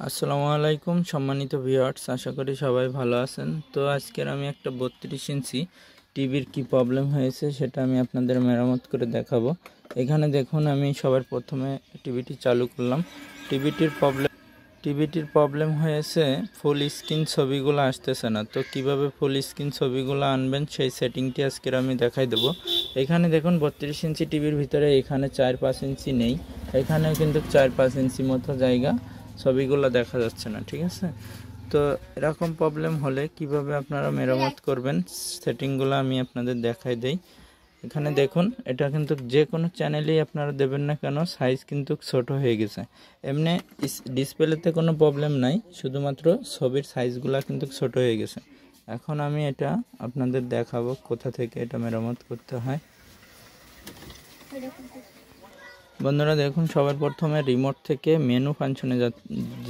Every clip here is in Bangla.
আসসালামু আলাইকুম সম্মানিত ভিউয়ার্স, আশা করি সবাই ভালো আছেন। তো আজকের আমি একটা 32 ইঞ্চি টিভির কি প্রবলেম হয়েছে সেটা আমি আপনাদের মেরামত করে দেখাবো। এখানে দেখুন, আমি সবার প্রথমে টিভিটি চালু করলাম। টিভিটির প্রবলেম হয়েছে ফুল স্ক্রিন ছবিগুলো আসতেছে না। তো কিভাবে ফুল স্ক্রিন ছবিগুলো আনবেন সেই সেটিংটি আজকের আমি দেখাই দেবো। এখানে দেখুন 32 ইঞ্চি টিভির ভিতরে এখানে 4-5 ইঞ্চি নেই, এখানেও কিন্তু 4-5 ইঞ্চি মতো জায়গা, ছবিগুলো দেখা যাচ্ছে না। ঠিক আছে, তো এরকম প্রবলেম হলে কিভাবে আপনারা মেরামত করবেন সেটিংগুলো আমি আপনাদের দেখাই দেই। এখানে দেখুন, এটা কিন্তু যে কোনো চ্যানেলেই আপনারা দেবেন না কেন সাইজ কিন্তু ছোট হয়ে গেছে। এমনি ডিসপ্লেতে কোনো প্রবলেম নাই, শুধুমাত্র ছবির সাইজগুলো কিন্তু ছোট হয়ে গেছে। এখন আমি এটা আপনাদের দেখাবো কোথা থেকে এটা মেরামত করতে হয়। বন্ধুরা দেখুন, সবার প্রথমে রিমোট থেকে মেনু ফাংশনে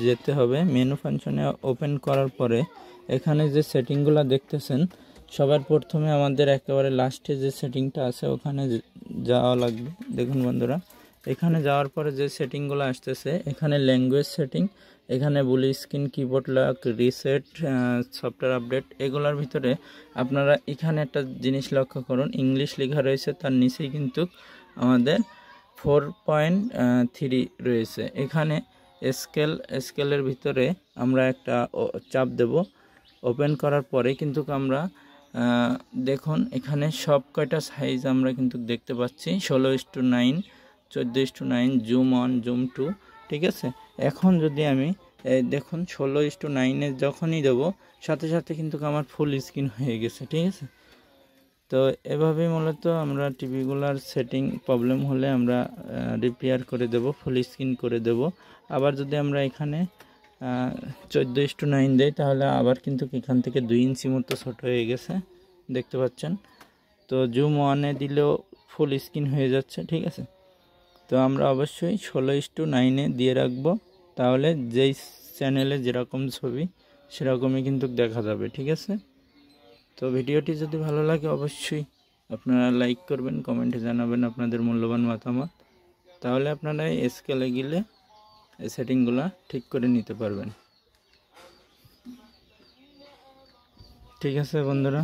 যেতে হবে। মেনু ফাংশনে ওপেন করার পরে এখানে যে সেটিংগুলো দেখতেছেন, সবার প্রথমে আমাদের একেবারে লাস্টে যে সেটিংটা আছে ওখানে যাওয়া লাগবে। দেখুন বন্ধুরা, এখানে যাওয়ার পরে যে সেটিংগুলো আসতেছে, এখানে ল্যাঙ্গুয়েজ সেটিং, এখানে blue screen, keyboard lock, reset, software update, এগুলোর ভিতরে আপনারা এখানে একটা জিনিস লক্ষ্য করুন, ইংলিশ লেখা রয়েছে, তার নিচেই কিন্তু আমাদের 4.3 রয়েছে। এখানে স্কেলের ভিতরে আমরা একটা চাপ দেব। ওপেন করার পরে কিন্তু আমরা দেখুন এখানে সব কয়টা সাইজ আমরা কিন্তু দেখতে পাচ্ছি, 16:9, 14:9, জুম 1, জুম 2। ঠিক আছে, এখন যদি আমি দেখুন 16:9 যখনই দেবো সাথে সাথে কিন্তু আমার ফুল স্ক্রিন হয়ে গেছে। ঠিক আছে, তো এভাবেই মূলত আমরা টিভিগুলার সেটিং প্রবলেম হলে আমরা রিপেয়ার করে দেব, ফুল স্ক্রিন করে দেব। আবার যদি আমরা এখানে 14:9 দেই তাহলে আবার কিন্তু এখান থেকে 2 ইঞ্চি মতো ছোট হয়ে গেছে, দেখতে পাচ্ছেন। তো জুম 1 দিলেও ফুল স্ক্রিন হয়ে যাচ্ছে। ঠিক আছে, তো আমরা অবশ্যই 16:9 দিয়ে রাখবো, তাহলে যেই চ্যানেলে যেরকম ছবি সেরকমই কিন্তু দেখা যাবে। ঠিক আছে, তো ভিডিওটি যদি ভালো লাগে অবশ্যই আপনারা লাইক করবেন, কমেন্টে জানাবেন আপনাদের মূল্যবান মতামত, তাহলে আপনারা এই স্কেলে গেলে এই সেটিংগুলো ঠিক করে নিতে পারবেন। ঠিক আছে বন্ধুরা।